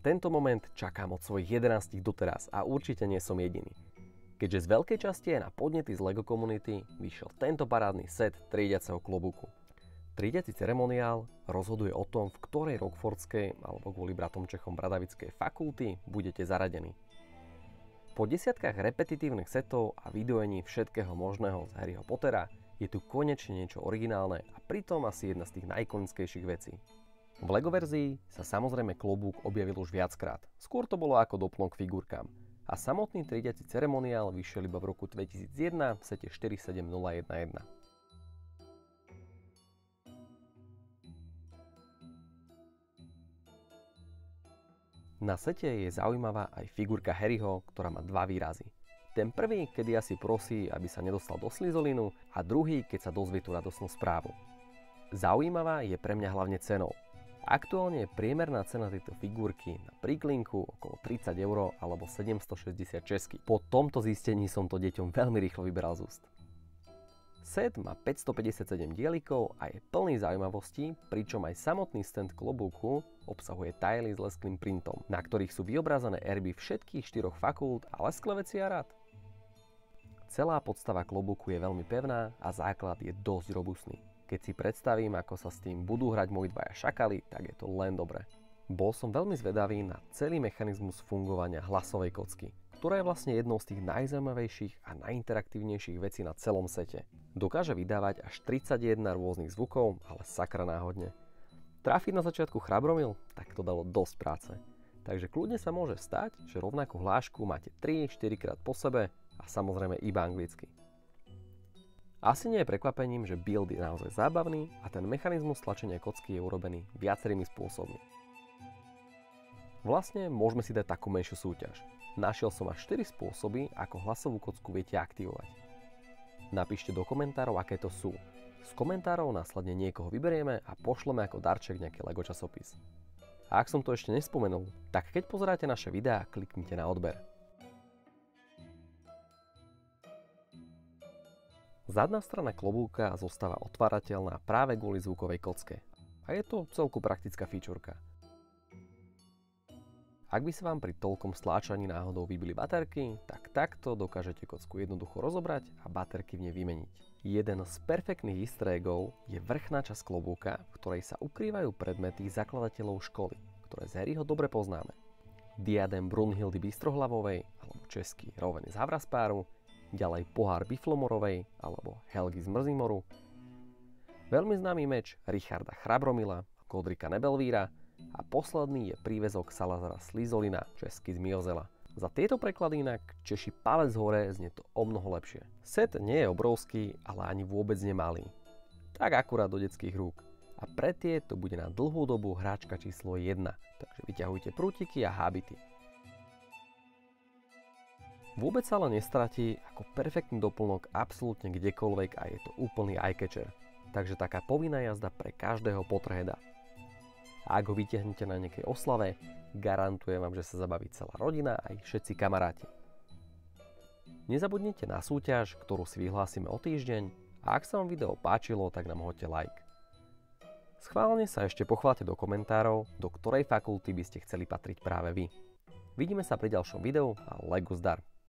tento moment čakám od svojich 11 doteraz a určite nie som jediný. Keďže z veľkej časti je na podnety z LEGO komunity vyšiel tento parádny set triediaceho klobúku. Triediaci ceremoniál rozhoduje o tom, v ktorej rockfordskej alebo kvôli bratom Čechom bradavickej fakulty budete zaradení. Po desiatkách repetitívnych setov a videoení všetkého možného z Harryho Pottera je tu konečne niečo originálne a pritom asi jedna z tých najikonickejších vecí. V LEGO verzii sa samozrejme klobúk objavil už viackrát, skôr to bolo ako doplnok k figurkám a samotný triediaci ceremoniál vyšiel iba v roku 2001 v sete 47011. Na sete je zaujímavá aj figurka Harryho, ktorá má dva výrazy. Ten prvý, kedy asi prosí, aby sa nedostal do slizolinu a druhý, keď sa dozvie tú radosnú správu. Zaujímavá je pre mňa hlavne cenou. Aktuálne je priemerná cena tejto figurky na príklinku okolo 30 € alebo 760 českých. Po tomto zistení som to deťom veľmi rýchlo vyberal z úst. Set má 557 dielikov a je plný zaujímavostí, pričom aj samotný stand klobúku obsahuje taily s lesklým printom, na ktorých sú vyobrazené erby všetkých 4 fakult a lesklé veci a rád. Celá podstava klobúku je veľmi pevná a základ je dosť robustný. Keď si predstavím, ako sa s tým budú hrať moji dvaja šakali, tak je to len dobre. Bol som veľmi zvedavý na celý mechanizmus fungovania hlasovej kocky, ktorá je vlastne jednou z tých najzaujímavejších a najinteraktívnejších vecí na celom sete. Dokáže vydávať až 31 rôznych zvukov, ale sakra náhodne. Trafiť na začiatku chrabromil, tak to dalo dosť práce. Takže kľudne sa môže stať, že rovnakú hlášku máte 3-4 krát po sebe a samozrejme iba anglicky. Asi nie je prekvapením, že build je naozaj zábavný a ten mechanizmus tlačenia kocky je urobený viacerými spôsobmi. Vlastne môžeme si dať takú menšiu súťaž. Našiel som až 4 spôsoby, ako hlasovú kocku viete aktivovať. Napíšte do komentárov, aké to sú. Z komentárov následne niekoho vyberieme a pošleme ako darček nejaký LEGO časopis. A ak som to ešte nespomenul, tak keď pozeráte naše videá, kliknite na odber. Zadná strana klobúka zostáva otvárateľná práve kvôli zvukovej kocke. A je to celku praktická fičurka. Ak by sa vám pri toľkom stláčaní náhodou vybili baterky, tak takto dokážete kocku jednoducho rozobrať a baterky v nej vymeniť. Jeden z perfektných easter eggov je vrchná časť klobúka, v ktorej sa ukrývajú predmety zakladateľov školy, ktoré z Harryho dobre poznáme. Diadem Brunhildy Bystrohlavovej, alebo český Roven z Havraspáru, ďalej pohár Biflomorovej alebo Helgy z Mrzimoru, veľmi známy meč Richarda Chrabromila, Godrika Nebelvíra a posledný je príväzok Salazara Slizolina, český z Miozela. Za tieto preklady inak Češi palec hore, znie to omnoho lepšie. Set nie je obrovský, ale ani vôbec nemalý. Tak akurát do detských rúk. A pre tie to bude na dlhú dobu hráčka číslo 1, takže vyťahujte prútiky a hábity. Vôbec sa ale nestratí ako perfektný doplnok absolútne kdekoľvek a je to úplný eye-catcher. Takže taká povinná jazda pre každého Potterheada. A ak ho vytiahnete na nejakej oslave, garantujem vám, že sa zabaví celá rodina aj všetci kamaráti. Nezabudnite na súťaž, ktorú si vyhlásime o týždeň a ak sa vám video páčilo, tak nám hoďte like. Schválne sa ešte pochváľte do komentárov, do ktorej fakulty by ste chceli patriť práve vy. Vidíme sa pri ďalšom videu a LEGO zdar!